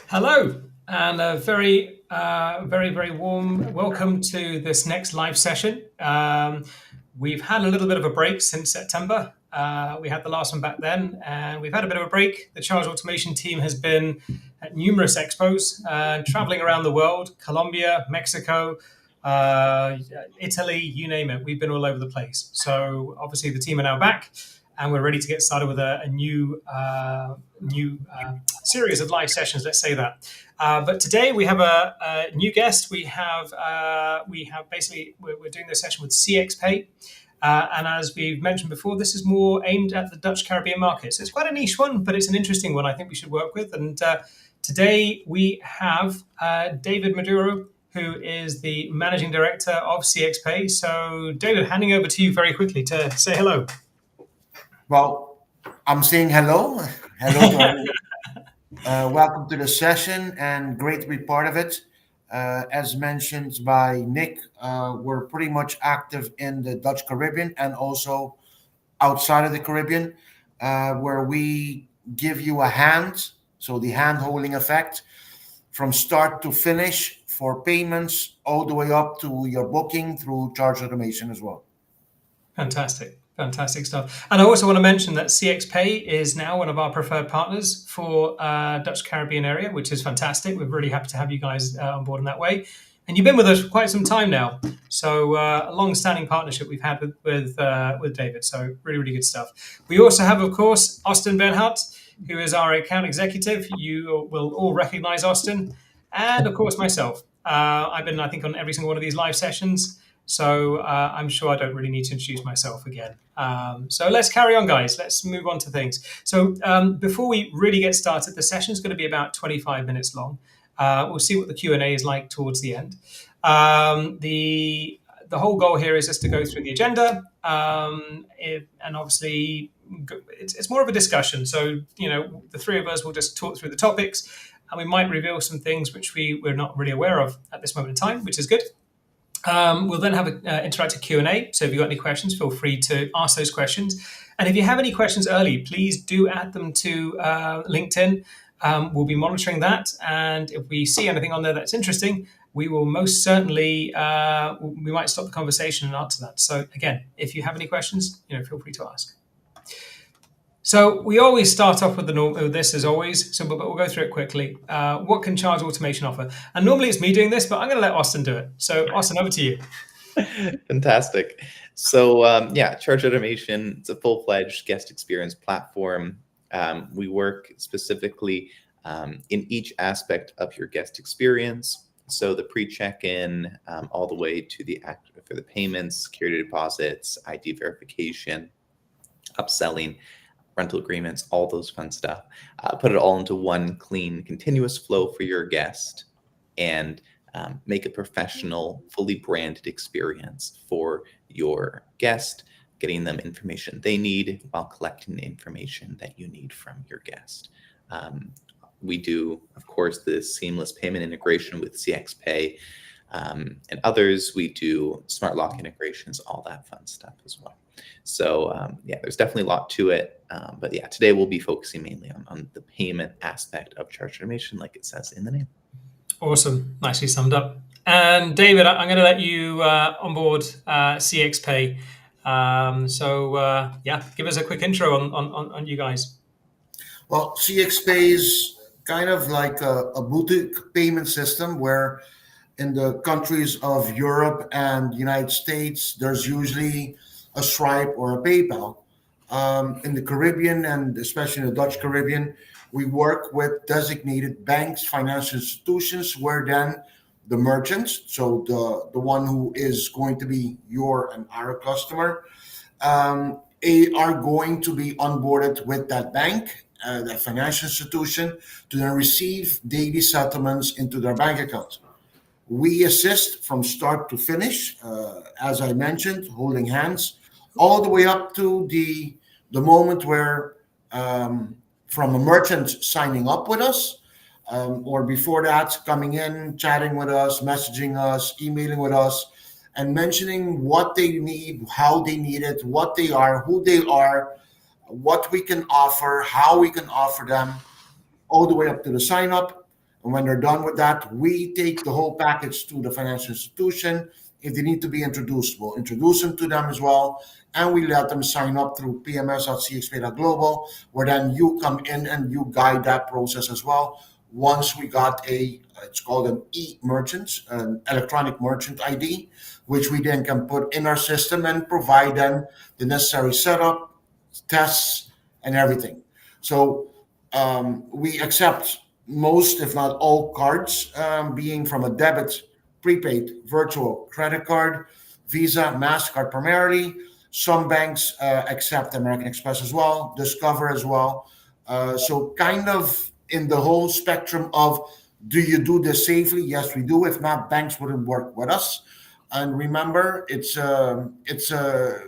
Hello, and a very warm welcome to this next live session. We've had a little bit of a break since September. We had the last one back then, and we've had a bit of a break. The Charge Automation team has been at numerous expos, traveling around the world, Colombia, Mexico, Italy, you name it. We've been all over the place. So obviously the team are now back, and we're ready to get started with a new series of live sessions. Let's say that. But today we have a new guest. We're doing this session with CX Pay. And as we've mentioned before, this is more aimed at the Dutch Caribbean market. So it's quite a niche one, but it's an interesting one I think we should work with. And today we have David Maduro, who is the Managing Director of CX Pay. So David, handing over to you very quickly to say hello. Well, I'm saying hello. Hello to everyone. Welcome to the session and great to be part of it. As mentioned by Nick, we're pretty much active in the Dutch Caribbean and also outside of the Caribbean, where we give you a hand, so the hand-holding effect, from start to finish for payments all the way up to your booking through Charge Automation as well. Fantastic stuff. And I also want to mention that CX Pay is now one of our preferred partners for Dutch Caribbean area, which is fantastic. We're really happy to have you guys on board in that way. And you've been with us for quite some time now. So a long-standing partnership we've had with David. So really good stuff. We also have, of course, Austin Benhart, who is our account executive. You will all recognize Austin. And, of course, myself. I've been, I think, on every single one of these live sessions. So I'm sure I don't really need to introduce myself again. So let's carry on, guys. Let's move on to things. So before we really get started, the session is going to be about 25 minutes long. We'll see what the Q&A is like towards the end. The whole goal here is just to go through the agenda. And obviously, it's more of a discussion. So, the three of us will just talk through the topics. And we might reveal some things which we're not really aware of at this moment in time, which is good. We'll then have an interactive Q&A. So if you've got any questions, feel free to ask those questions. And if you have any questions early, please do add them to LinkedIn. We'll be monitoring that. And if we see anything on there that's interesting, we will most certainly, we might stop the conversation and answer that. So again, if you have any questions, feel free to ask. So we always start off with this as always, but we'll go through it quickly. What can Charge Automation offer? And normally it's me doing this, but I'm going to let Austin do it. So Austin, over to you. Fantastic. So Charge Automation, it's a full-fledged guest experience platform. We work specifically in each aspect of your guest experience. So the pre-check-in all the way to for the payments, security deposits, ID verification, upselling, rental agreements, all those fun stuff. Put it all into one clean, continuous flow for your guest and make a professional, fully branded experience for your guest, getting them information they need while collecting the information that you need from your guest. We do, of course, the seamless payment integration with CX Pay and others. We do smart lock integrations, all that fun stuff as well. So there's definitely a lot to it. But today we'll be focusing mainly on the payment aspect of Charge Automation, like it says in the name. Awesome. Nicely summed up. And David, I'm going to let you onboard CX Pay. Give us a quick intro on you guys. Well, CX Pay is kind of like a boutique payment system where in the countries of Europe and United States, there's usually a Stripe or a PayPal. In the Caribbean, and especially in the Dutch Caribbean, we work with designated banks, financial institutions, where then the merchants, so the one who is going to be your and our customer, are going to be onboarded with that bank, that financial institution, to then receive daily settlements into their bank account. We assist from start to finish, as I mentioned, holding hands, all the way up to the moment where from a merchant signing up with us, or before that, coming in, chatting with us, messaging us, emailing with us, and mentioning what they need, how they need it, what they are, who they are, what we can offer, how we can offer them, all the way up to the sign up. And when they're done with that, we take the whole package to the financial institution. If they need to be introduced, we'll introduce them to them as well. And we let them sign up through pms.cxpay.global, where then you come in and you guide that process as well. Once we got it's called an e-merchant, an electronic merchant ID, which we then can put in our system and provide them the necessary setup, tests, and everything. So we accept most, if not all, cards, being from a debit, prepaid, virtual, credit card, Visa, MasterCard primarily. Some banks accept American Express as well, Discover as well. So kind of in the whole spectrum of, do you do this safely? Yes, we do. If not, banks wouldn't work with us. And remember, it's a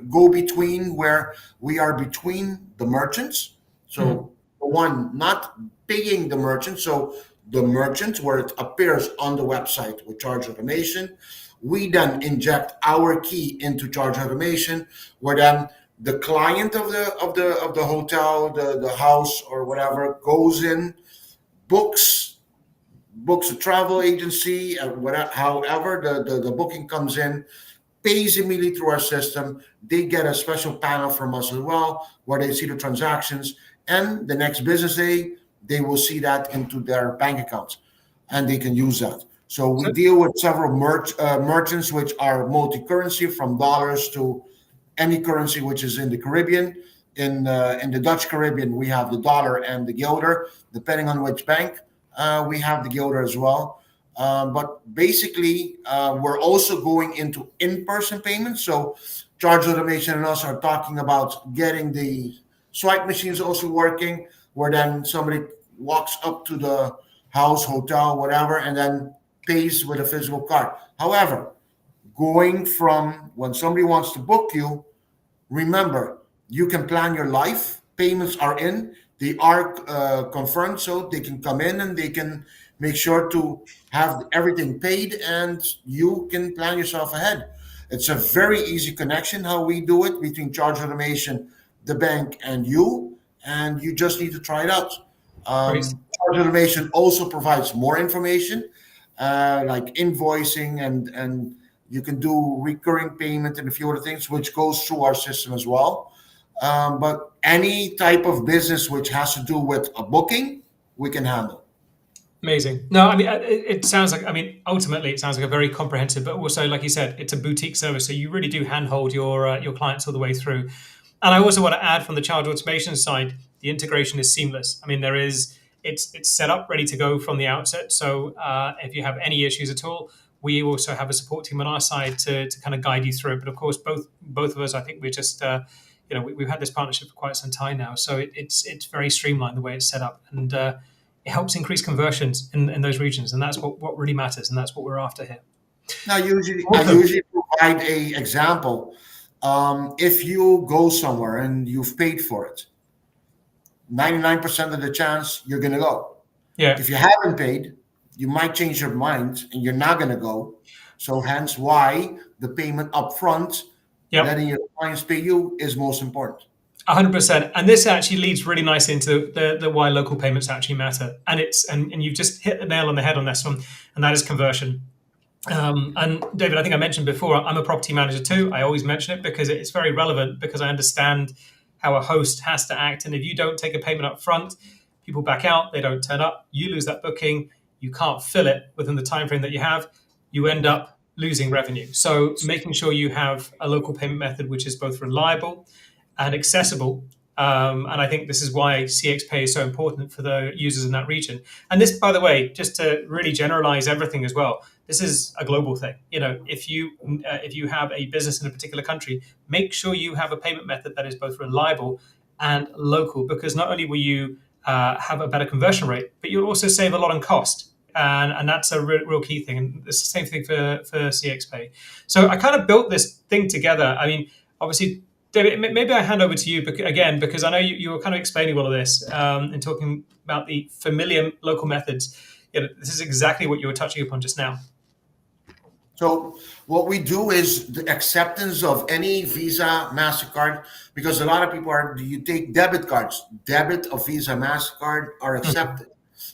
go-between where we are between the merchants. So one, not paying the merchant. So the merchant, where it appears on the website with Charge Automation, we then inject our key into Charge Automation, where then the client of the hotel, the house or whatever goes in, books a travel agency, whatever, however the booking comes in, pays immediately through our system. They get a special panel from us as well, where they see the transactions, and the next business day they will see that into their bank accounts, and they can use that. So we deal with several merchants which are multi-currency, from dollars to any currency which is in the Caribbean. In the Dutch Caribbean, we have the dollar and the guilder, depending on which bank. We have the guilder as well. But basically, we're also going into in-person payments. So Charge Automation and us are talking about getting the swipe machines also working, where then somebody walks up to the house, hotel, whatever, and then pays with a physical card. However, going from when somebody wants to book you, remember, you can plan your life. Payments are in. They are confirmed, so they can come in and they can make sure to have everything paid, and you can plan yourself ahead. It's a very easy connection how we do it between Charge Automation, the bank, and you just need to try it out. Charge Automation also provides more information, like invoicing, and you can do recurring payment and a few other things, which goes through our system as well. But any type of business which has to do with a booking, we can handle. Amazing. No, I mean, it sounds like, I mean, ultimately it sounds like a very comprehensive, but also, like you said, it's a boutique service. So you really do handhold your clients all the way through. And I also want to add, from the Charge Automation side, the integration is seamless. I mean, it's set up, ready to go from the outset. So if you have any issues at all, we also have a support team on our side to kind of guide you through it. But of course, both of us, I think we're just, we've had this partnership for quite some time now. So it's very streamlined the way it's set up. And it helps increase conversions in those regions. And that's what really matters. And that's what we're after here. Now, I usually provide a example. If you go somewhere and you've paid for it, 99% of the chance you're going to go. Yeah. If you haven't paid, you might change your mind and you're not going to go. So hence why the payment up front, letting your clients pay you, is most important. 100%. And this actually leads really nicely into the why local payments actually matter. And you've just hit the nail on the head on this one, and that is conversion. And David, I think I mentioned before, I'm a property manager too. I always mention it because it's very relevant, because I understand how a host has to act. And if you don't take a payment up front, people back out, they don't turn up, you lose that booking, you can't fill it within the time frame that you have, you end up losing revenue. So making sure you have a local payment method which is both reliable and accessible. And I think this is why CX Pay is so important for the users in that region. And this, by the way, just to really generalize everything as well, this is a global thing. If you have a business in a particular country, make sure you have a payment method that is both reliable and local, because not only will you have a better conversion rate, but you'll also save a lot on cost. And that's a real key thing. And it's the same thing for CX Pay. So I kind of built this thing together. I mean, obviously, David, maybe I hand over to you again, because I know you were kind of explaining all of this and talking about the familiar local methods. This is exactly what you were touching upon just now. So what we do is the acceptance of any Visa, MasterCard, because a lot of people you take debit cards. Debit of Visa, MasterCard are accepted.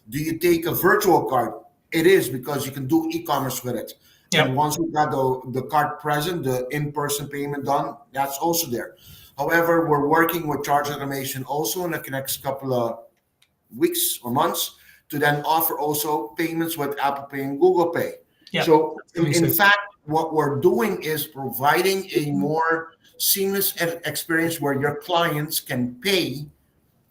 Do you take a virtual card? It is, because you can do e-commerce with it. Yep. And once we got the card present, the in-person payment done, that's also there. However, we're working with Charge Automation also in the next couple of weeks or months to then offer also payments with Apple Pay and Google Pay. Yep. So in fact, what we're doing is providing a more seamless experience where your clients can pay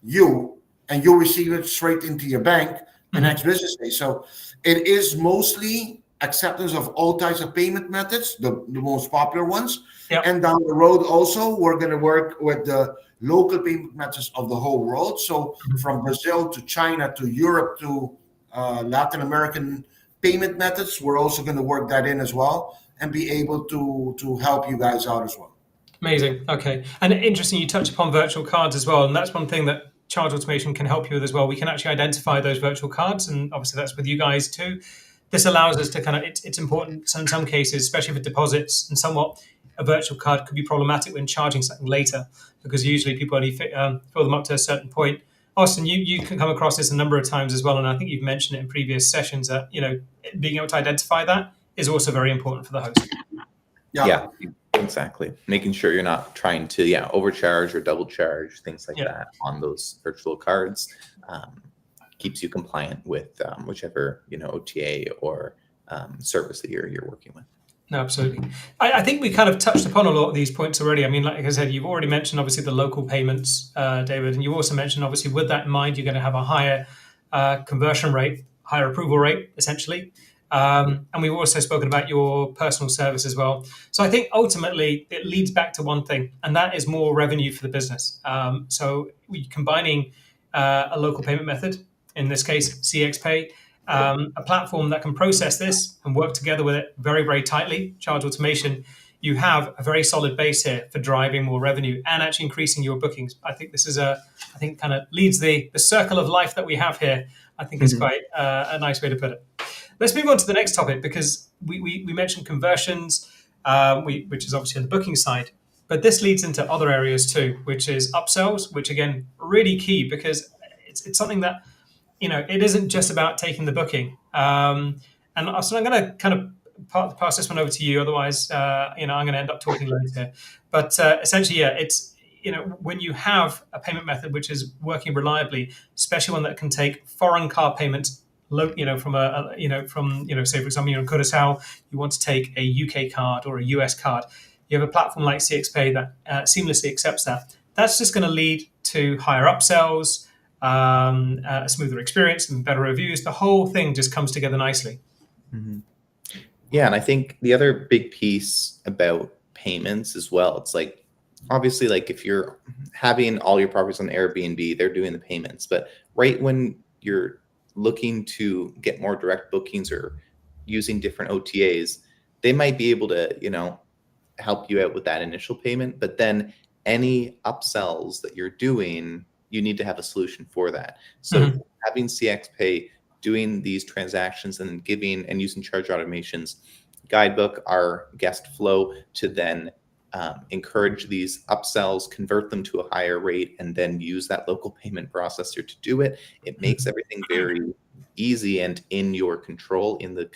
you and you receive it straight into your bank the next business day. So it is mostly acceptance of all types of payment methods, the most popular ones. Yep. And down the road also, we're going to work with the local payment methods of the whole world. So from Brazil to China to Europe to Latin American payment methods, we're also going to work that in as well and be able to help you guys out as well. Amazing. Okay. And interesting, you touched upon virtual cards as well. And that's one thing that Charge Automation can help you with as well. We can actually identify those virtual cards. And obviously that's with you guys too. This allows us to kind of, it's important in some cases, especially for deposits, and somewhat a virtual card could be problematic when charging something later, because usually people only fill them up to a certain point. Austin, you can come across this a number of times as well. And I think you've mentioned it in previous sessions that, being able to identify that is also very important for the host. Yeah, exactly. Making sure you're not trying to overcharge or double charge, things like that on those virtual cards. Keeps you compliant with whichever OTA or service that you're working with. No, absolutely. I think we kind of touched upon a lot of these points already. I mean, like I said, you've already mentioned obviously the local payments, David, and you also mentioned obviously with that in mind, you're going to have a higher conversion rate, higher approval rate, essentially. And we've also spoken about your personal service as well. So I think ultimately it leads back to one thing, and that is more revenue for the business. So we're combining a local payment method, in this case, CX Pay, a platform that can process this and work together with it very, very tightly, Charge Automation. You have a very solid base here for driving more revenue and actually increasing your bookings. I think this is kind of leads the circle of life that we have here. I think is quite a nice way to put it. Let's move on to the next topic, because we mentioned conversions, which is obviously on the booking side, but this leads into other areas too, which is upsells, which again, really key, because it's something that, it isn't just about taking the booking. And so I'm going to kind of pass this one over to you. Otherwise, I'm going to end up talking loads here. But essentially, it's, when you have a payment method which is working reliably, especially one that can take foreign card payments, from say for example, in Curaçao, you want to take a UK card or a US card. You have a platform like CX Pay that seamlessly accepts that. That's just going to lead to higher upsells, a smoother experience and better reviews. The whole thing just comes together nicely. Mm-hmm. Yeah, and I think the other big piece about payments as well, it's like, obviously, like if you're having all your properties on Airbnb, they're doing the payments. But right when you're looking to get more direct bookings or using different OTAs, they might be able to, help you out with that initial payment. But then any upsells that you're doing, you need to have a solution for that. So having CX Pay doing these transactions and giving and using Charge Automation's guidebook, our guest flow, to then encourage these upsells, convert them to a higher rate, and then use that local payment processor to do it. It makes everything very easy and in your control, in the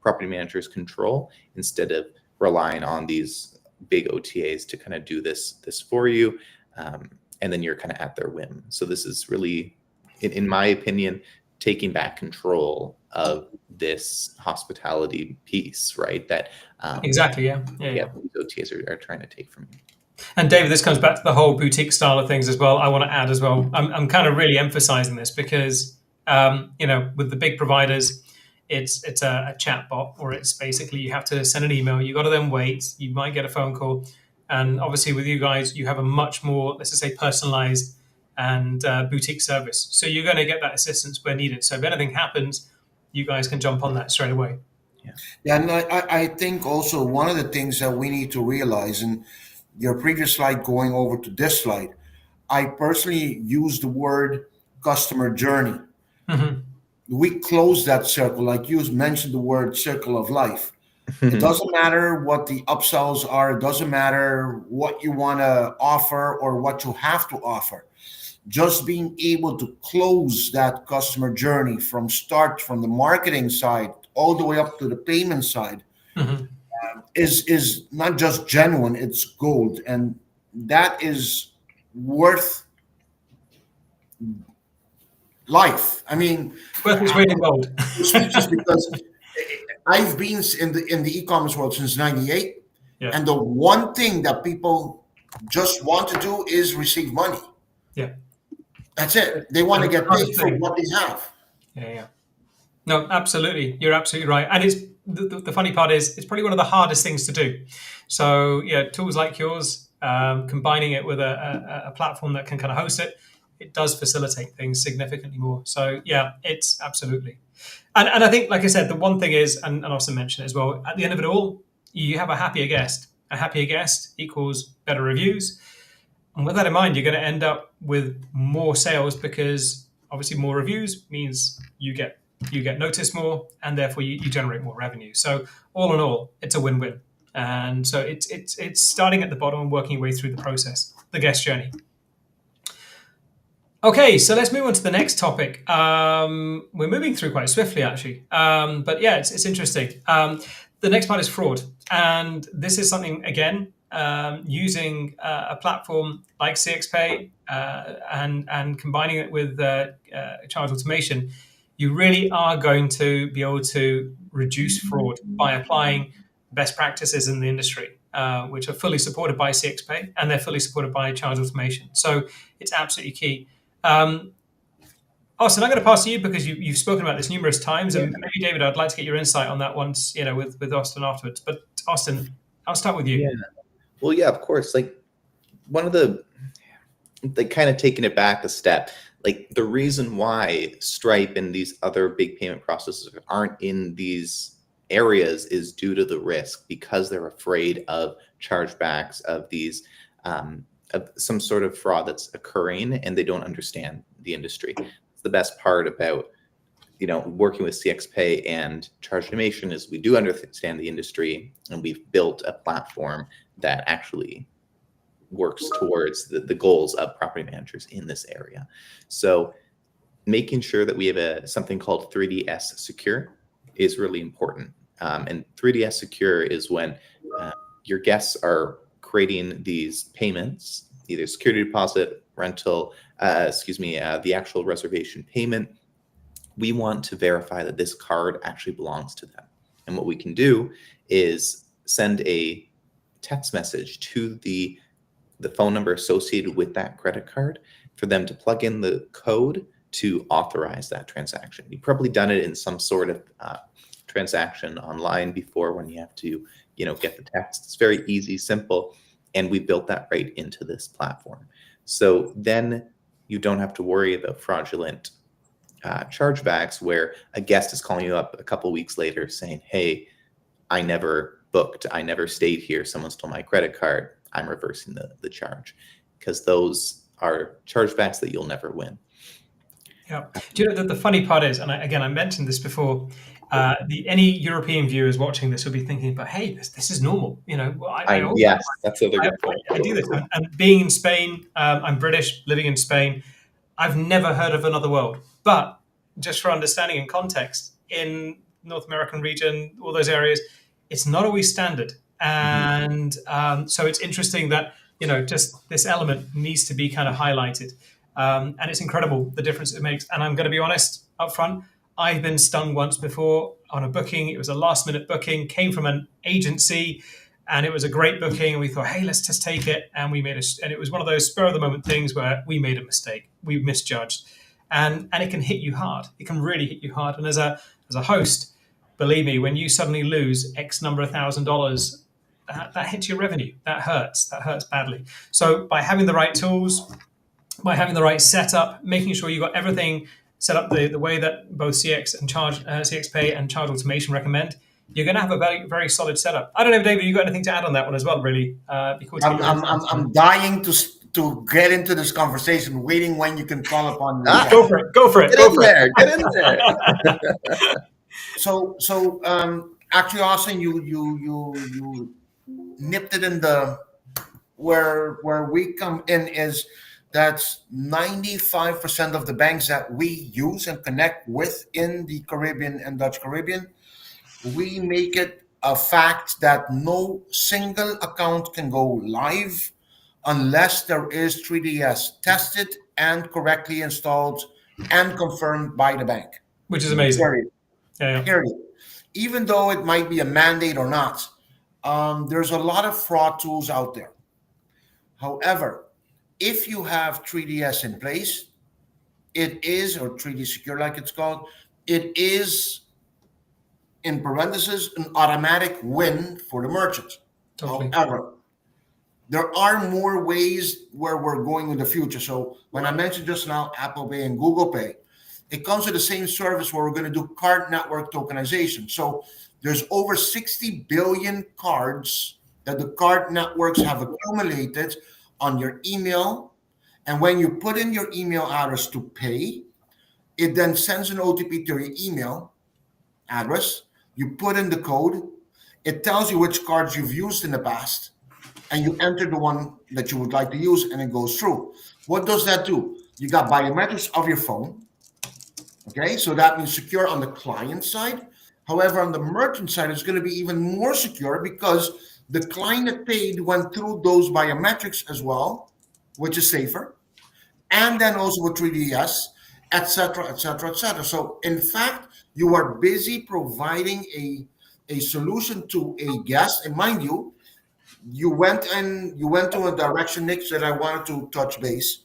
property manager's control, instead of relying on these big OTAs to kind of do this for you. And then you're kind of at their whim. So this is really, in my opinion, taking back control of this hospitality piece, right? That exactly, yeah. These OTAs are trying to take from you. And David, this comes back to the whole boutique style of things as well. I want to add as well. I'm kind of really emphasizing this because with the big providers, it's a chat bot, or it's basically you have to send an email. You got to then wait. You might get a phone call. And obviously with you guys, you have a much more, let's just say, personalized and boutique service. So you're going to get that assistance where needed. So if anything happens, you guys can jump on that straight away. Yeah, and I think also one of the things that we need to realize, and your previous slide going over to this slide, I personally use the word customer journey. We close that circle, like you mentioned the word circle of life. It doesn't matter what the upsells are. It doesn't matter what you want to offer or what you have to offer. just being able to close that customer journey from the marketing side all the way up to the payment side is not just genuine, it's gold. And that is worth life. I mean, Worth its weight in gold. speechless because I've been in the e-commerce world since '98, Yeah. and the one thing that people just want to do is receive money. Yeah. That's it. They want to get paid for what they have. Yeah. No, absolutely. You're absolutely right. And it's the funny part is it's probably one of the hardest things to do. So yeah, tools like yours, combining it with a platform that can kind of host it, it does facilitate things significantly more. So yeah, it's absolutely. And I think, like I said, the one thing is, and Austin mentioned it as well, at the end of it all, you have a happier guest. A happier guest equals better reviews. And with that in mind, you're going to end up with more sales because obviously more reviews means you get noticed more, and therefore you generate more revenue. So all in all, it's a win-win. And so it's starting at the bottom and working your way through the process, the guest journey. Okay, so let's move on to the next topic. We're moving through quite swiftly, actually. But yeah, it's interesting. The next part is fraud. And this is something, again, using a platform like CX Pay and combining it with ChargeAutomation, you really are going to be able to reduce fraud by applying best practices in the industry, which are fully supported by CX Pay and they're fully supported by ChargeAutomation. So it's absolutely key. Austin, I'm going to pass to you because you've spoken about this numerous times, and maybe David, I'd like to get your insight on that once, with Austin afterwards. But Austin, I'll start with you. Yeah. Well, yeah, of course. Like one of kind of taking it back a step, like the reason why Stripe and these other big payment processors aren't in these areas is due to the risk, because they're afraid of chargebacks, of these of some sort of fraud that's occurring, and they don't understand the industry. It's the best part about working with CX Pay and ChargeAutomation is we do understand the industry, and we've built a platform that actually works towards the goals of property managers in this area. So making sure that we have something called 3DS Secure is really important. And 3DS Secure is when your guests are creating these payments, either security deposit, rental, the actual reservation payment. We want to verify that this card actually belongs to them. And what we can do is send a text message to the phone number associated with that credit card for them to plug in the code to authorize that transaction. You've probably done it in some sort of transaction online before, when you have to, get the text. It's very easy, simple, and we built that right into this platform. So then you don't have to worry about fraudulent chargebacks where a guest is calling you up a couple weeks later saying, hey, I never booked, I never stayed here, someone stole my credit card, I'm reversing the charge, because those are chargebacks that you'll never win. Yeah. Do you know the funny part is, and I mentioned this before, any European viewers watching this will be thinking, but hey, this is normal. Yes, that's a good point. I do this. And being in Spain, I'm British, living in Spain, I've never heard of another world. But just for understanding and context, in North American region, all those areas, it's not always standard. And so it's interesting that, just this element needs to be kind of highlighted. And it's incredible the difference it makes. And I'm going to be honest up front, I've been stung once before on a booking. It was a last minute booking, came from an agency, and it was a great booking. And we thought, hey, let's just take it. And and it was one of those spur of the moment things where we made a mistake. We misjudged. And it can hit you hard. It can really hit you hard. And as a host, believe me, when you suddenly lose X number of $1,000, that hits your revenue. That hurts badly. So by having the right tools, by having the right setup, making sure you got everything set up the way that both CX Pay and ChargeAutomation recommend, you're going to have a very, very solid setup. I don't know, David, you got anything to add on that one as well? Really, I'm dying to get into this conversation, waiting when you can call upon me. Go for it. Get in there. So actually, Austin, you nipped it in the where we come in is That's 95% of the banks that we use and connect with in the Caribbean and Dutch Caribbean. We make it a fact that no single account can go live unless there is 3DS tested and correctly installed and confirmed by the bank. Which is amazing. Period. Yeah. Period. Even though it might be a mandate or not, there's a lot of fraud tools out there. However, if you have 3DS in place, it is, or 3D Secure like it's called, it is, in parentheses, an automatic win for the merchant. Totally. However, there are more ways where we're going in the future. So when I mentioned just now Apple Pay and Google Pay, it comes with the same service where we're going to do card network tokenization. So there's over 60 billion cards that the card networks have accumulated on your email. And when you put in your email address to pay, it then sends an OTP to your email address. You put in the code. It tells you which cards you've used in the past, and you enter the one that you would like to use, and it goes through. What does that do? You got biometrics of your phone. Okay, so that means secure on the client side. However, on the merchant side, it's going to be even more secure because the client that paid went through those biometrics as well, which is safer. And then also with 3DS, etc., etc., etc. So in fact, you are busy providing a solution to a guest. And mind you, you went to a direction, Nick, that I wanted to touch base.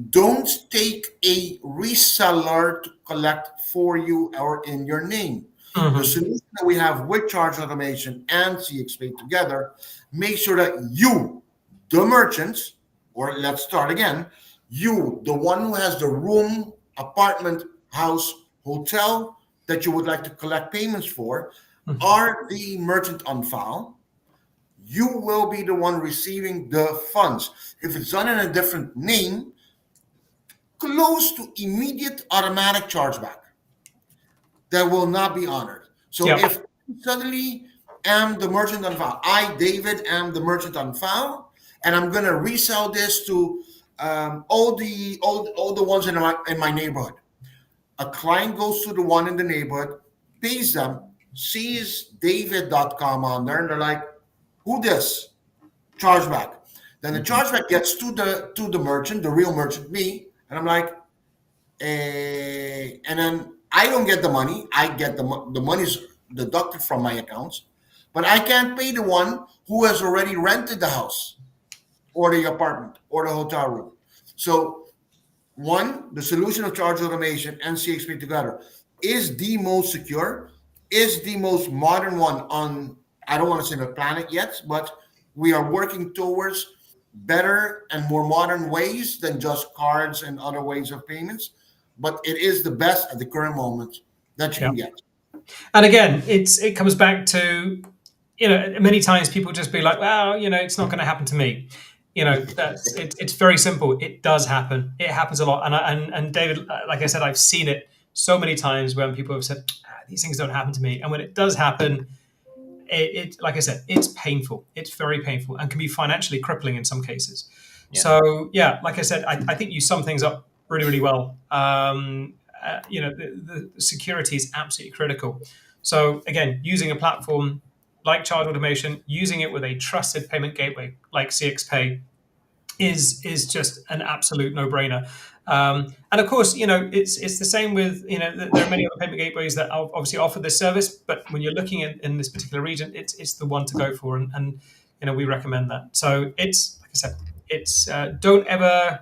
Don't take a reseller to collect for you or in your name. The solution that we have with Charge Automation and CX Pay together, make sure that you, the merchant, or let's start again, you, the one who has the room, apartment, house, hotel that you would like to collect payments for, are the merchant on file. You will be the one receiving the funds. If it's done in a different name, close to immediate automatic chargeback that will not be honored. So if suddenly am the merchant on file, I, David, am the merchant on file, and I'm going to resell this to all the ones in my neighborhood. A client goes to the one in the neighborhood, pays them, sees David.com on there, and they're like, who this? Chargeback. Then the chargeback gets to the merchant, the real merchant, me, and I'm like, and then I don't get the money. I get the money's deducted from my accounts, but I can't pay the one who has already rented the house or the apartment or the hotel room. So one, the solution of Charge Automation and CXP together is the most secure, is the most modern one on, I don't want to say the planet yet, but we are working towards better and more modern ways than just cards and other ways of payments. But it is the best at the current moment that you can get. And again, it comes back to, many times people just be like, well, it's not going to happen to me. It's very simple. It does happen. It happens a lot. And David, like I said, I've seen it so many times when people have said, these things don't happen to me. And when it does happen, it like I said, it's painful. It's very painful and can be financially crippling in some cases. Yeah. So like I said, I think you sum things up really, really well. The security is absolutely critical. So again, using a platform like Charge Automation, using it with a trusted payment gateway like CX Pay is just an absolute no-brainer. And of course, it's the same with, there are many other payment gateways that obviously offer this service, but when you're looking in this particular region, it's the one to go for, and we recommend that. So it's, like I said, it's don't ever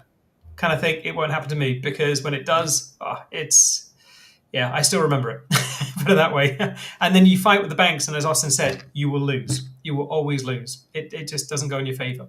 kind of think it won't happen to me, because when it does, I still remember it. Put it that way. And then you fight with the banks, and as Austin said, you will lose. You will always lose. It just doesn't go in your favor.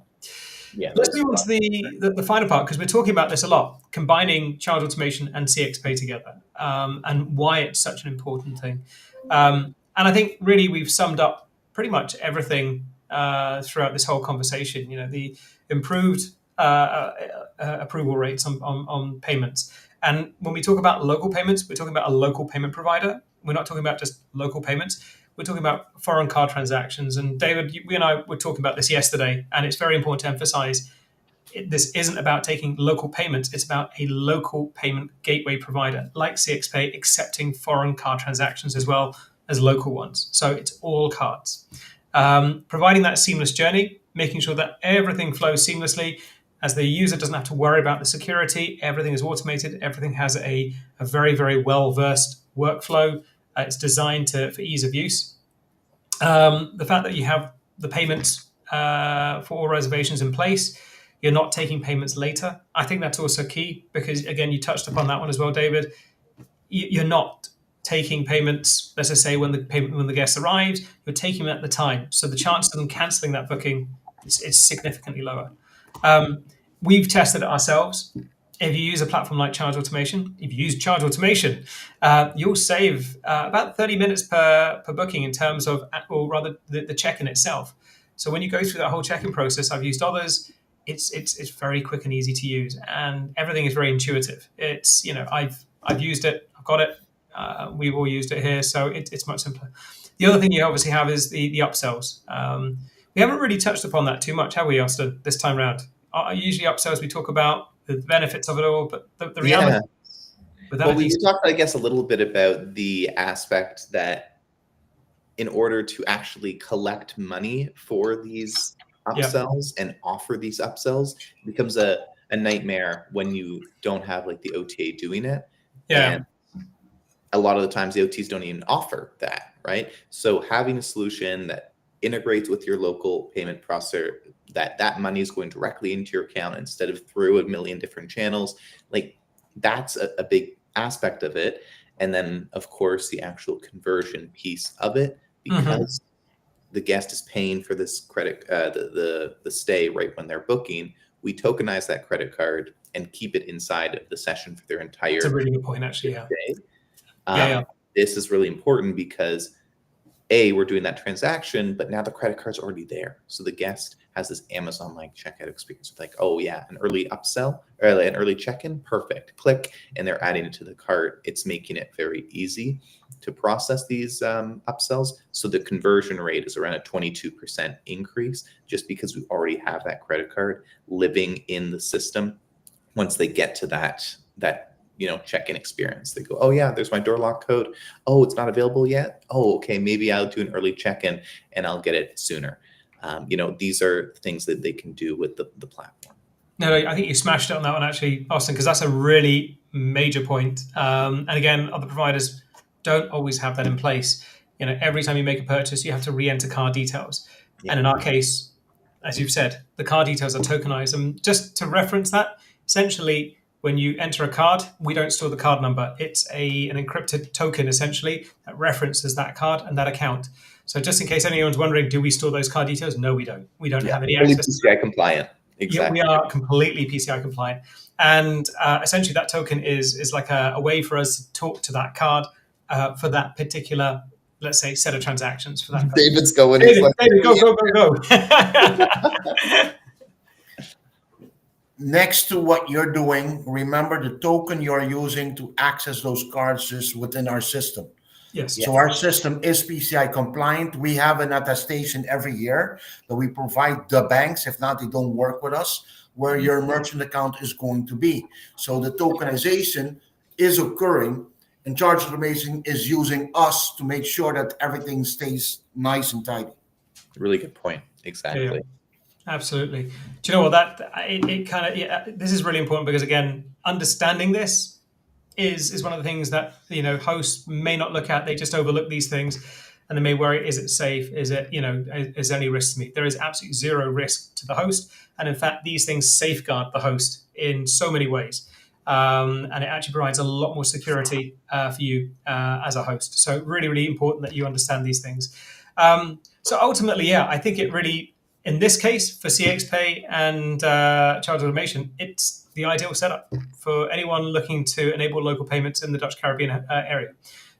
Yeah, let's move on to the final part, because we're talking about this a lot, combining Charge Automation and CX Pay together, and why it's such an important thing. And I think really we've summed up pretty much everything throughout this whole conversation. The improved approval rates on payments. And when we talk about local payments, we're talking about a local payment provider. We're not talking about just local payments. We're talking about foreign card transactions. And David, we and I were talking about this yesterday, and it's very important to emphasize this isn't about taking local payments. It's about a local payment gateway provider like CX Pay accepting foreign card transactions as well as local ones. So it's all cards. Providing that seamless journey, making sure that everything flows seamlessly, as the user doesn't have to worry about the security. Everything is automated. Everything has a very, very well-versed workflow. It's designed for ease of use. The fact that you have the payments for all reservations in place, you're not taking payments later. I think that's also key because, again, you touched upon that one as well, David. You're not taking payments, let's just say when the guest arrives, you're taking them at the time. So the chance of them cancelling that booking is significantly lower. We've tested it ourselves. If you use a platform like ChargeAutomation, if you use ChargeAutomation, you'll save about 30 minutes per booking in terms of, or rather, the check-in itself. So when you go through that whole check-in process, I've used others. It's very quick and easy to use, and everything is very intuitive. It's I've used it, I've got it. We've all used it here, so it's much simpler. The other thing you obviously have is the upsells. We haven't really touched upon that too much, have we, Austin, this time around? Usually upsells, we talk about the benefits of it all, but the reality. Well, we talked, I guess, a little bit about the aspect that in order to actually collect money for these upsells and offer these upsells, it becomes a nightmare when you don't have like the OTA doing it. Yeah. And a lot of the times the OTs don't even offer that, right? So having a solution that integrates with your local payment processor, that money is going directly into your account instead of through a million different channels, like that's a big aspect of it. And then of course the actual conversion piece of it, because the guest is paying for this credit, the stay right when they're booking, we tokenize that credit card and keep it inside of the session for their entire. That's a really good point, actually. This is really important because we're doing that transaction, but now the credit card's already there. So the guest has this Amazon-like checkout experience. Like, oh yeah, an early upsell or an early check-in, perfect. Click, and they're adding it to the cart. It's making it very easy to process these upsells. So the conversion rate is around a 22% increase just because we already have that credit card living in the system. Once they get to that check-in experience, they go, oh yeah, there's my door lock code. Oh, it's not available yet. Oh, okay, maybe I'll do an early check-in and I'll get it sooner. These are things that they can do with the platform. No, I think you smashed it on that one, actually, Austin, because that's a really major point. And again, other providers don't always have that in place. Every time you make a purchase, you have to re-enter card details. Yeah. And in our case, as you've said, the card details are tokenized. And just to reference that, essentially, when you enter a card, we don't store the card number. It's an encrypted token, essentially, that references that card and that account. So just in case anyone's wondering, do we store those card details? No, we don't. We don't have any access. PCI compliant. Exactly. Yeah, we are completely PCI compliant. And essentially, that token is like a way for us to talk to that card for that particular, let's say, set of transactions. For that. David's going. David, go. Next to what you're doing, remember the token you're using to access those cards is within our system. Yes. So our system is PCI compliant. We have an attestation every year that we provide the banks, if not, they don't work with us, where your merchant account is going to be. So the tokenization is occurring, and ChargeAutomation is using us to make sure that everything stays nice and tidy. Really good point. Exactly. Yeah. Absolutely. Do you know what, this is really important because, again, understanding this is one of the things that hosts may not look at. They just overlook these things and they may worry, is it safe? Is it, is there any risk to me? There is absolutely zero risk to the host. And in fact, these things safeguard the host in so many ways. And it actually provides a lot more security for you as a host. So really, really important that you understand these things. So ultimately, I think it really, in this case, for CX Pay and ChargeAutomation, it's the ideal setup for anyone looking to enable local payments in the Dutch Caribbean area.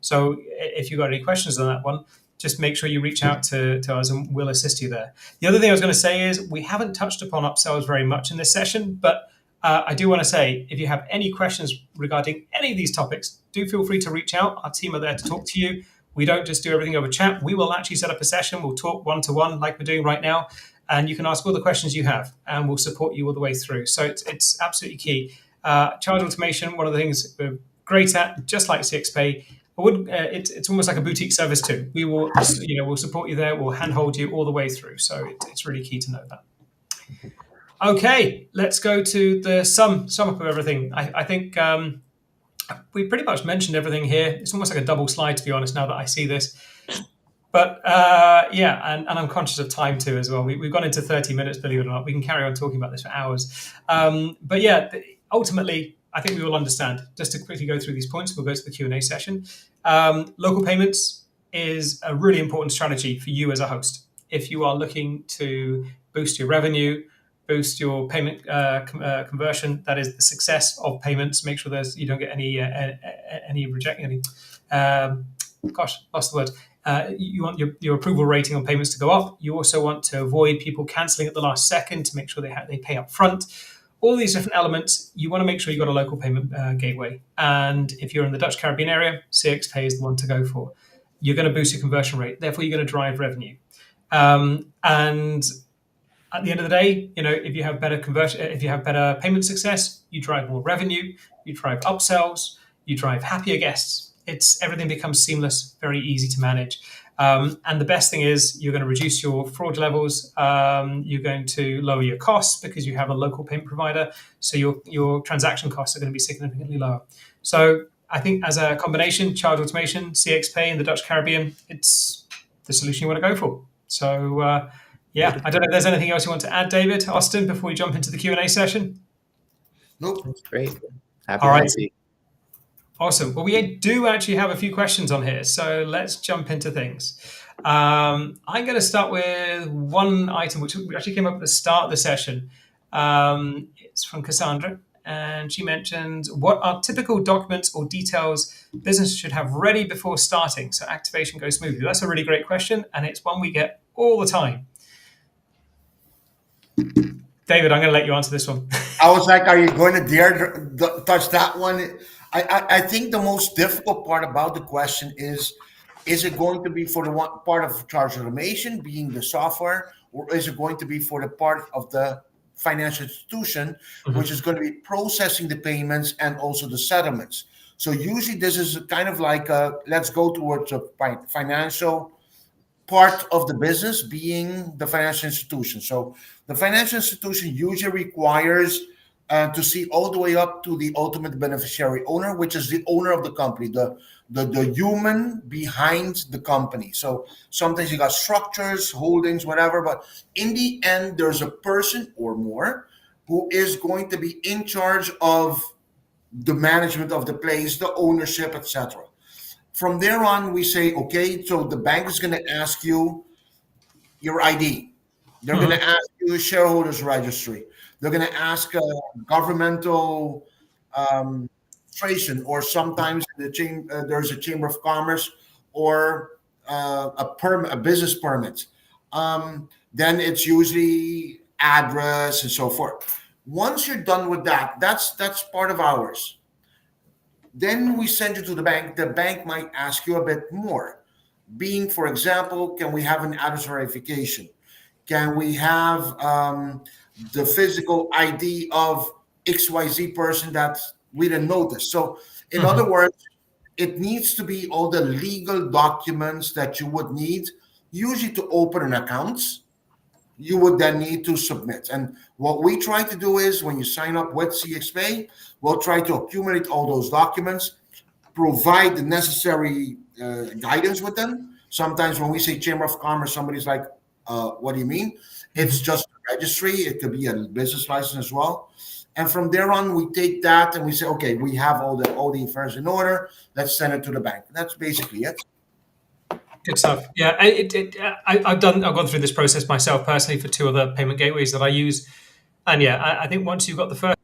So if you've got any questions on that one, just make sure you reach out to us and we'll assist you there. The other thing I was going to say is we haven't touched upon upsells very much in this session, but I do want to say, if you have any questions regarding any of these topics, do feel free to reach out. Our team are there to talk to you. We don't just do everything over chat. We will actually set up a session. We'll talk one-to-one like we're doing right now. and you can ask all the questions you have, and we'll support you all the way through. So it's absolutely key. Charge automation, one of the things we're great at, just like CX Pay. It's almost like a boutique service too. We will, we'll support you there. We'll handhold you all the way through. So it's really key to know that. Okay, let's go to the sum up of everything. I think we pretty much mentioned everything here. It's almost like a double slide, to be honest, now that I see this. But and I'm conscious of time too as well. We've gone into 30 minutes, believe it or not. We can carry on talking about this for hours. But yeah, ultimately, I think we will understand. Just to quickly go through these points, we'll go to the Q&A session. Local payments is a really important strategy for you as a host. If you are looking to boost your revenue, boost your payment conversion, that is the success of payments. Make sure you don't get any lost the word. You want your approval rating on payments to go up. You also want to avoid people cancelling at the last second to make sure they pay up front. All these different elements, you want to make sure you've got a local payment gateway. And if you're in the Dutch Caribbean area, CX Pay is the one to go for. You're going to boost your conversion rate. Therefore, you're going to drive revenue. And at the end of the day, if you have better conversion, if you have better payment success, you drive more revenue, you drive upsells, you drive happier guests. Everything becomes seamless, very easy to manage. And the best thing is you're going to reduce your fraud levels. You're going to lower your costs because you have a local payment provider. So your transaction costs are going to be significantly lower. So I think as a combination, Charge Automation, CX Pay in the Dutch Caribbean, it's the solution you want to go for. So I don't know if there's anything else you want to add, David, Austin, before we jump into the Q&A session. Nope. That's great. Happy All right. Wednesday. Awesome. Well, we do actually have a few questions on here, so let's jump into things. I'm going to start with one item which actually came up at the start of the session. It's from Cassandra, and she mentioned, what are typical documents or details business should have ready before starting so activation goes smoothly? That's a really great question, and it's one we get all the time. David, I'm going to let you answer this one. I was like, are you going to dare touch that one? I think the most difficult part about the question is it going to be for the one part of Charge Automation, being the software, or is it going to be for the part of the financial institution, which is going to be processing the payments and also the settlements? So usually this is kind of like let's go towards a financial part of the business, being the financial institution. So the financial institution usually requires to see all the way up to the ultimate beneficiary owner, which is the owner of the company, the human behind the company. So sometimes you got structures, holdings, whatever, but in the end, there's a person or more who is going to be in charge of the management of the place, the ownership, etc. From there on, we say, okay, so the bank is going to ask you your ID. They're going to ask you a shareholders registry. They're going to ask a governmental registration, or sometimes there's a chamber of commerce or a business permit. Then it's usually address and so forth. Once you're done with that, that's part of ours. Then we send you to the bank. The bank might ask you a bit more. Being, for example, can we have an address verification? Can we have the physical ID of XYZ person that we didn't notice? So in other words, it needs to be all the legal documents that you would need, usually to open an account. You would then need to submit. And what we try to do is when you sign up with CX Pay, we'll try to accumulate all those documents, provide the necessary guidance with them. Sometimes when we say Chamber of Commerce, somebody's like, what do you mean? It's just a registry. It could be a business license as well. And from there on, we take that and we say, okay, we have all the affairs in order. Let's send it to the bank. That's basically it. Good stuff. Yeah, I've gone through this process myself personally for 2 other payment gateways that I use, and I think once you've got the first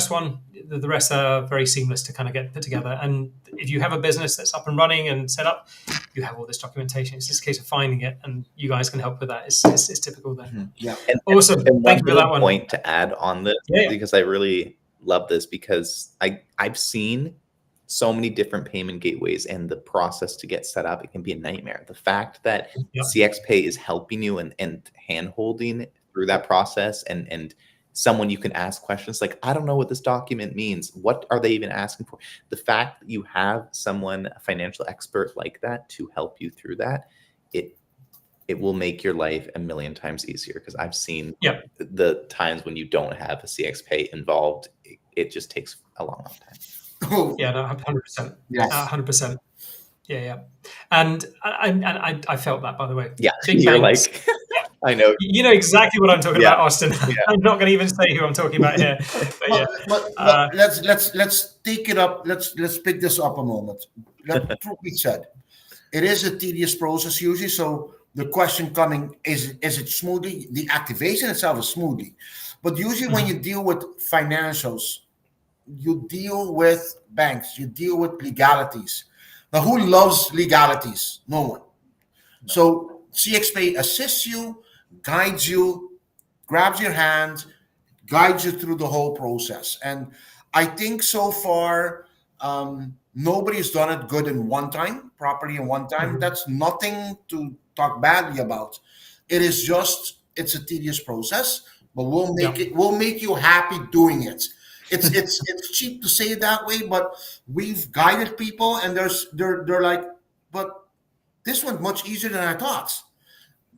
one, the rest are very seamless to kind of get put together. And if you have a business that's up and running and set up, you have all this documentation. It's just a case of finding it, and you guys can help with that. It's typical there. Yeah. Awesome. And Thank you for that one. point to add on this, because I really love this, because I've seen so many different payment gateways, and the process to get set up, it can be a nightmare. The fact that CX Pay is helping you and hand-holding through that process and someone you can ask questions like, I don't know what this document means. What are they even asking for? The fact that you have someone, a financial expert like that, to help you through that, it will make your life a million times easier, because I've seen the times when you don't have a CX Pay involved, it just takes a long time. Oh, Yeah, no, 100%. yes. 100%. Yeah. And I felt that, by the way. Yeah, Big you're thanks. like, I know. You know exactly what I'm talking about, Austin. Yeah. I'm not going to even say who I'm talking about here. But yeah. But let's take it up. Let's pick this up a moment. Truth be said, it is a tedious process usually. So the question coming is it smoothly? The activation itself is smoothly, but usually when you deal with financials, you deal with banks, you deal with legalities. Now, who loves legalities? No one. So CX Pay assists you, guides you, grabs your hand, guides you through the whole process. And I think so far, nobody's done it good in one time, properly in one time. That's nothing to talk badly about. It is just, it's a tedious process, but we'll make you happy doing it. It's cheap to say it that way, but we've guided people, and they're like, but this one's much easier than I thought,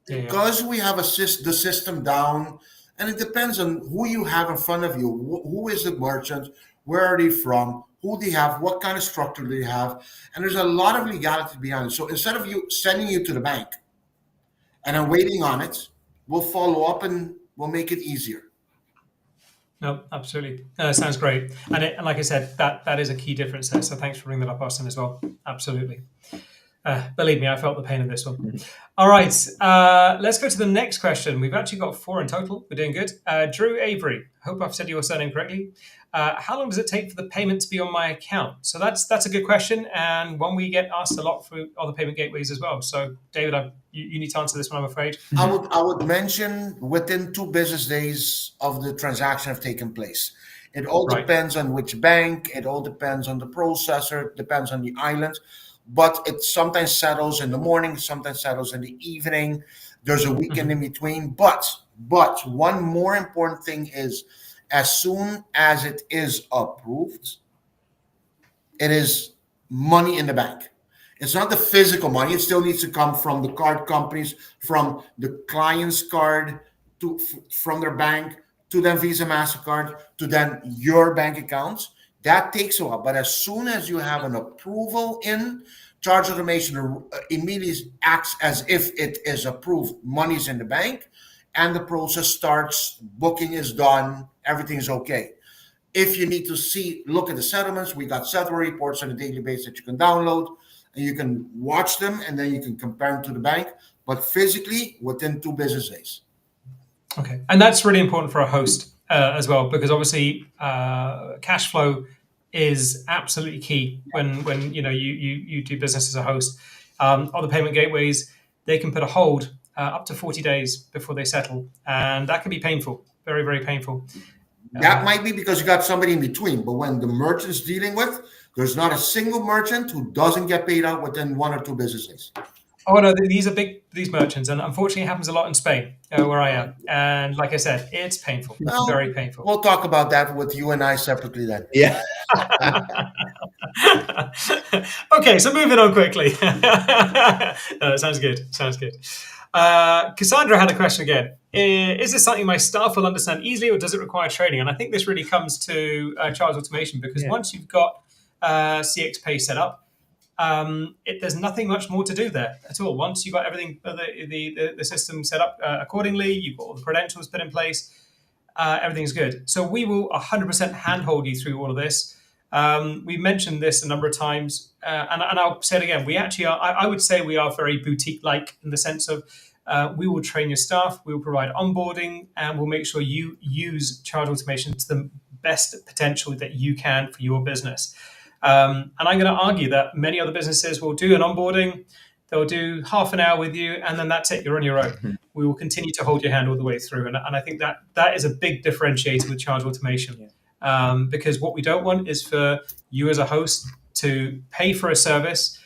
because we have the system down, and it depends on who you have in front of you. Who is the merchant? Where are they from? Who they have? What kind of structure they have? And there's a lot of legality behind it. So instead of you sending you to the bank and I'm waiting on it, we'll follow up and we'll make it easier. No, absolutely. Sounds great. And like I said, that is a key difference there. So thanks for bringing that up, Austin, as well. Absolutely. Believe me, I felt the pain of this one. All right, let's go to the next question. We've actually got 4 in total. We're doing good. Drew Avery, hope I've said your surname correctly. How long does it take for the payment to be on my account? So that's a good question, and one we get asked a lot through other payment gateways as well. So David, you need to answer this one, I'm afraid. I would mention within 2 business days of the transaction have taken place. It all depends on which bank. It all depends on the processor. It depends on the island. But it sometimes settles in the morning, sometimes settles in the evening. There's a weekend in between. But one more important thing is, as soon as it is approved, it is money in the bank. It's not the physical money. It still needs to come from the card companies, from the client's card, from their bank, to then Visa, MasterCard, to then your bank accounts. That takes a while. But as soon as you have an approval in, ChargeAutomation immediately acts as if it is approved. Money's in the bank, and the process starts. Booking is done. Everything's okay. If you need to look at the settlements, we got settlement reports on a daily basis that you can download, and you can watch them, and then you can compare them to the bank. But physically, within 2 business days. Okay, and that's really important for a host as well, because obviously cash flow is absolutely key when you do business as a host. Other payment gateways, they can put a hold up to 40 days before they settle, and that can be painful, very, very painful. That might be because you got somebody in between, but when the merchant's dealing with, there's not a single merchant who doesn't get paid out within 1 or 2 business days. Oh no, these are these merchants, and unfortunately it happens a lot in Spain, where I am. And like I said, it's painful, very painful. We'll talk about that with you and I separately then. Yeah. Okay, so moving on quickly. Sounds good. Cassandra had a question again. Is this something my staff will understand easily, or does it require training? And I think this really comes to ChargeAutomation, because once you've got CX Pay set up, there's nothing much more to do there at all. Once you've got everything, the system set up accordingly, you've got all the credentials put in place, everything's good. So we will 100% handhold you through all of this. We've mentioned this a number of times, and I'll say it again. We actually are, I would say we are very boutique-like, in the sense of we will train your staff, we will provide onboarding, and we'll make sure you use ChargeAutomation to the best potential that you can for your business. And I'm going to argue that many other businesses will do an onboarding, they'll do half an hour with you, and then that's it, you're on your own. We will continue to hold your hand all the way through. And I think that is a big differentiator with ChargeAutomation. Because what we don't want is for you as a host to pay for a service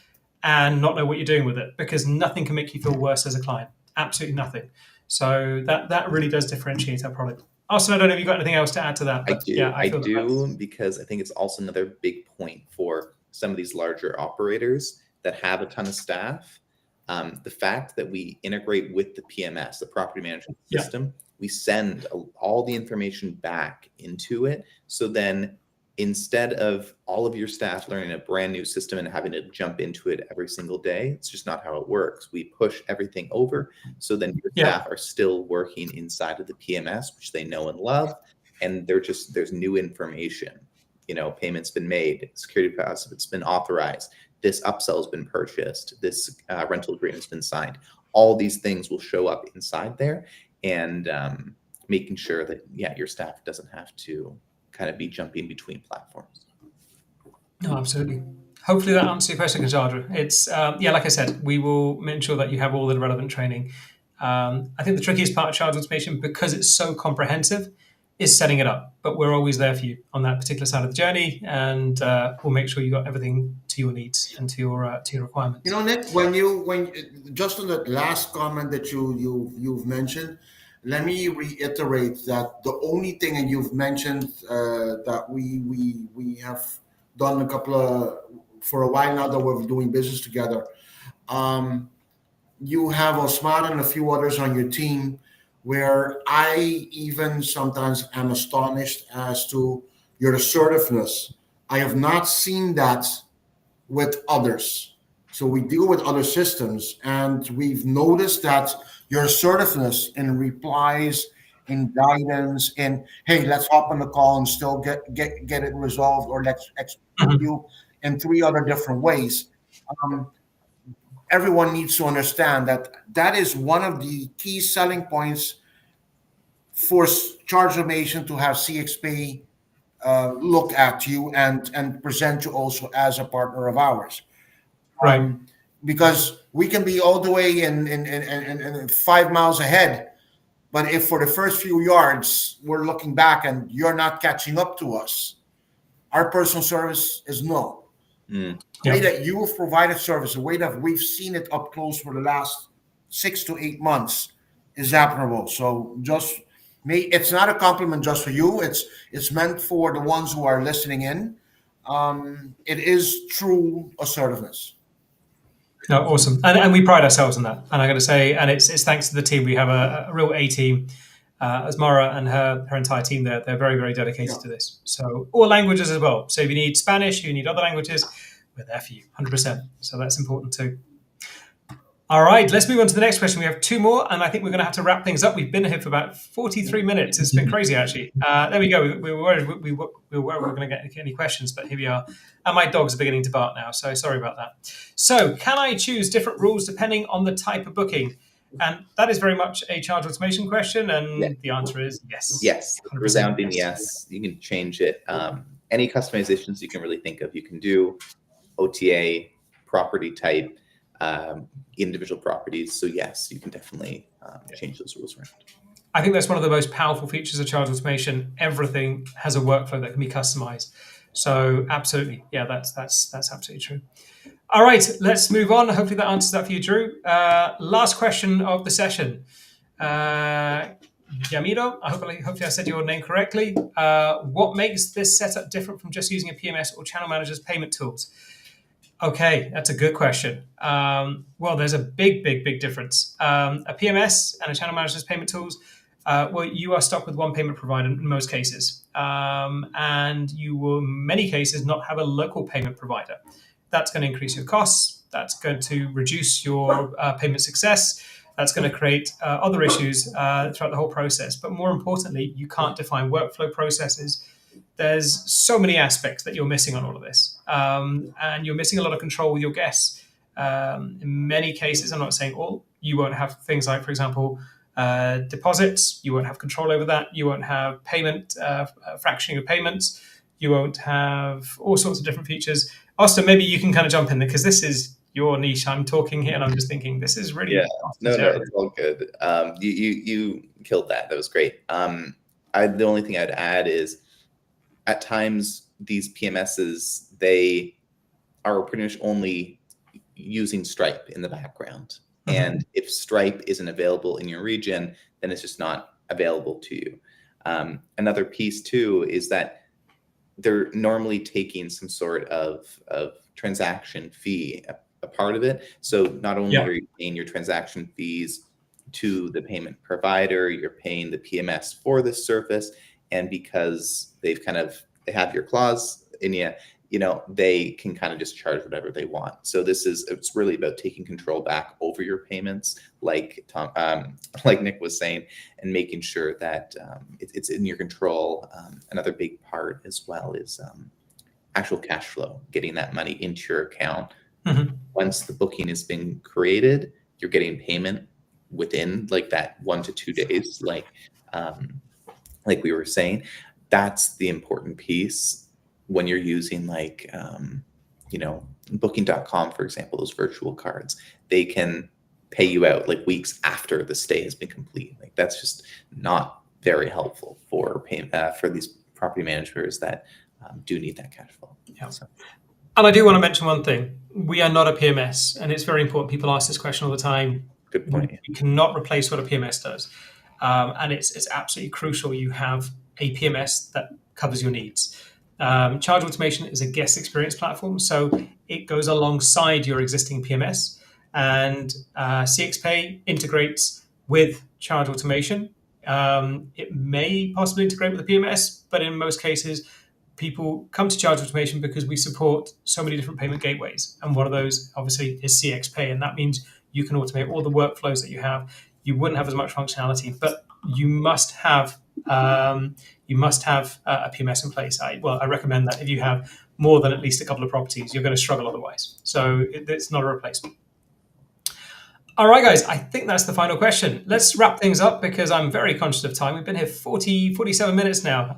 and not know what you're doing with it, because nothing can make you feel worse as a client. Absolutely nothing. So that really does differentiate our product. Austin, I don't know if you've got anything else to add to that, but yeah, I feel do, because I think it's also another big point for some of these larger operators that have a ton of staff. The fact that we integrate with the PMS, the property management system, we send all the information back into it. So then instead of all of your staff learning a brand new system and having to jump into it every single day, it's just not how it works. We push everything over. So then your staff are still working inside of the PMS, which they know and love. And there's new information, payment's been made, security deposit, it's been authorized, this upsell has been purchased, this rental agreement has been signed. All these things will show up inside there, and making sure that, your staff doesn't have to kind of be jumping between platforms. No, absolutely. Hopefully that answers your question, Cassandra. It's, like I said, we will make sure that you have all the relevant training. I think the trickiest part of Charge Automation, because it's so comprehensive, is setting it up. But we're always there for you on that particular side of the journey, and we'll make sure you got everything to your needs and to your requirements. Nick, when just on that last comment that you've mentioned, let me reiterate that the only thing, and you've mentioned that we have done for a while now that we're doing business together. You have Osman and a few others on your team, where I even sometimes am astonished as to your assertiveness. I have not seen that with others. So we deal with other systems, and we've noticed that your assertiveness in replies, in guidance, in hey, let's hop on the call and still get it resolved, or let's explain you in 3 other different ways. Everyone needs to understand that is one of the key selling points for ChargeAutomation to have CX Pay look at you and present you also as a partner of ours. Right. Because we can be all the way in 5 miles ahead, but if for the first few yards we're looking back and you're not catching up to us, our personal service is no. The way that you have provided service, the way that we've seen it up close for the last 6 to 8 months, is admirable. So it's not a compliment just for you. It's meant for the ones who are listening in. It is true assertiveness. No, awesome, and we pride ourselves on that. And I got to say, and it's thanks to the team. We have a real A team. Asmara and her entire team, they're very, very dedicated to this. So all languages as well. So if you need Spanish, you need other languages, we're there for you, 100%. So that's important too. All right, let's move on to the next question. We have 2 more, and I think we're going to have to wrap things up. We've been here for about 43 minutes. It's been crazy, actually. There we go. We were worried we were going to get any questions, but here we are. And my dogs are beginning to bark now, so sorry about that. So can I choose different rules depending on the type of booking? And that is very much a Charge Automation question, and the answer is yes. Yes, resounding yes. You can change it. Any customizations you can really think of, you can do. OTA, property type, individual properties. So yes, you can definitely change those rules around. I think that's one of the most powerful features of Charge Automation. Everything has a workflow that can be customized. So absolutely, that's absolutely true. All right, let's move on. Hopefully that answers that for you, Drew. Last question of the session. Yamiro, hopefully I said your name correctly. What makes this setup different from just using a PMS or channel manager's payment tools? Okay, that's a good question. Well, there's a big difference. A PMS and a channel manager's payment tools, you are stuck with one payment provider in most cases. And you will, in many cases, not have a local payment provider. That's going to increase your costs. That's going to reduce your payment success. That's going to create other issues throughout the whole process. But more importantly, you can't define workflow processes. There's so many aspects that you're missing on all of this. And you're missing a lot of control with your guests. In many cases, I'm not saying all, you won't have things like, for example, deposits. You won't have control over that. You won't have payment, fractioning of payments. You won't have all sorts of different features. Austin, maybe you can kind of jump in there because this is your niche. I'm talking here and I'm just thinking this is really no, it's all good. You killed that. That was great. The only thing I'd add is at times these PMSs, they are pretty much only using Stripe in the background. And if Stripe isn't available in your region, then it's just not available to you. Another piece too is that they're normally taking some sort of transaction fee, a part of it. So not only are you paying your transaction fees to the payment provider, you're paying the PMS for this service, and because they have your clause in they can kind of just charge whatever they want. So it's really about taking control back over your payments, like Nick was saying, and making sure that it's in your control. Another big part as well is actual cash flow, getting that money into your account. Once the booking has been created, you're getting payment within like that 1 to 2 days, like we were saying. That's the important piece. When you're using like, booking.com, for example, those virtual cards, they can pay you out like weeks after the stay has been complete. Like that's just not very helpful for these property managers that do need that cash flow. Yeah. So. And I do want to mention one thing. We are not a PMS, and it's very important. People ask this question all the time. Good point. You cannot replace what a PMS does. And it's absolutely crucial you have a PMS that covers your needs. ChargeAutomation is a guest experience platform, so it goes alongside your existing PMS, and CX Pay integrates with ChargeAutomation. It may possibly integrate with the PMS, but in most cases, people come to ChargeAutomation because we support so many different payment gateways, and one of those obviously is CX Pay, and that means you can automate all the workflows that you have. You wouldn't have as much functionality, but you must have a PMS in place. I recommend that if you have more than at least a couple of properties, you're going to struggle otherwise. So it's not a replacement. All right, guys, I think that's the final question. Let's wrap things up because I'm very conscious of time. We've been here 47 minutes now,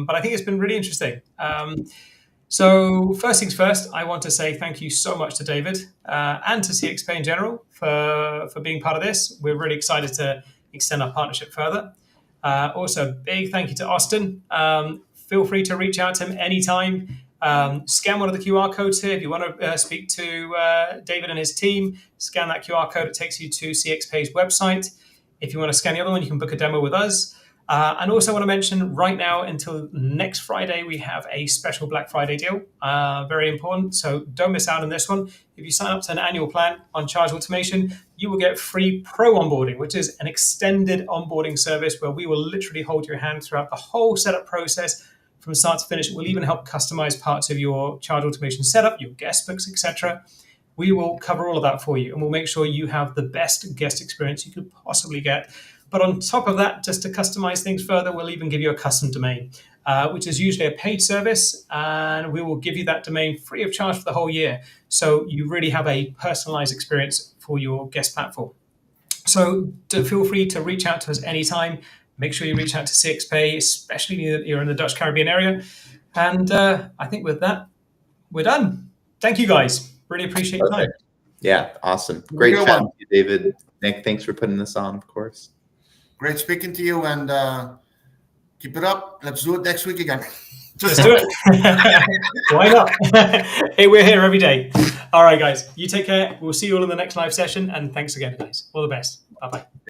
but I think it's been really interesting. So first things first, I want to say thank you so much to David and to CX Pay in general for being part of this. We're really excited to extend our partnership further. Also, big thank you to Austin. Feel free to reach out to him anytime. Scan one of the QR codes here. If you want to speak to David and his team, scan that QR code. It takes you to CX Pay's website. If you want to scan the other one, you can book a demo with us. And also want to mention right now until next Friday, we have a special Black Friday deal. Very important. So don't miss out on this one. If you sign up to an annual plan on ChargeAutomation, you will get free pro onboarding, which is an extended onboarding service where we will literally hold your hand throughout the whole setup process from start to finish. We'll even help customize parts of your ChargeAutomation setup, your guest books, etc. We will cover all of that for you, and we'll make sure you have the best guest experience you could possibly get. But on top of that, just to customize things further, we'll even give you a custom domain, which is usually a paid service, and we will give you that domain free of charge for the whole year. So you really have a personalized experience for your guest platform. So feel free to reach out to us anytime. Make sure you reach out to CX Pay, especially if you're in the Dutch Caribbean area. And I think with that, we're done. Thank you, guys. Really appreciate your time. Yeah, awesome. Great chatting to you, David. Nick, thanks for putting this on, of course. Great speaking to you, and keep it up. Let's do it next week again. Let's do it. Why not? Hey, we're here every day. All right, guys. You take care. We'll see you all in the next live session. And thanks again, guys. All the best. Bye-bye.